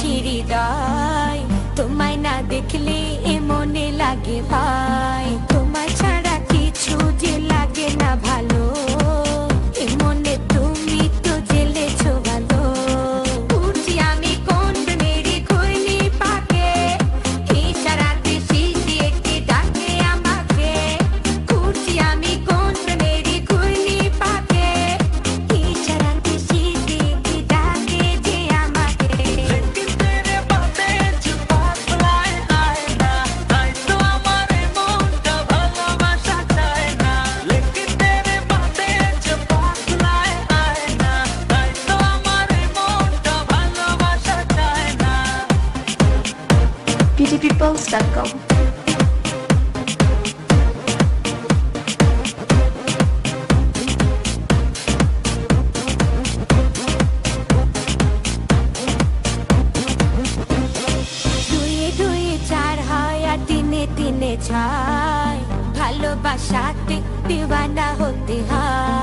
বুঝি হৃদয়, তোমায় না দেখলে এ মনে লাগে ভাই, তোমায় ছাড়া কিছু যে লাগে না ভালো, এ মনে তুমি তো জেলেছো ভালো। উঠছি আমি কোন মেরি ঘূর্ণি পাকে, ইশারাতে স্মৃতি একটি ডাকে আমাকে। উঠছি আমি কোন মেরি ঘূর্ণি পাকে, ইশারাতে স্মৃতি একটি ডাকে যে আমাকে। लेकिन तेरे बातें जो पागलाए आए ना, তাই তো আমার মনটা ভালোবাসা চায় না। लेकिन तेरे बातें जो पागलाए आए ना, তাই তো আমার মনটা ভালোবাসা চায় না। beautypeoples.com দুয়ে দুয়ে চার হয় আর তিনে তিনে ছয়, ভালোবাসাতে দিওয়ানা হতে হয়।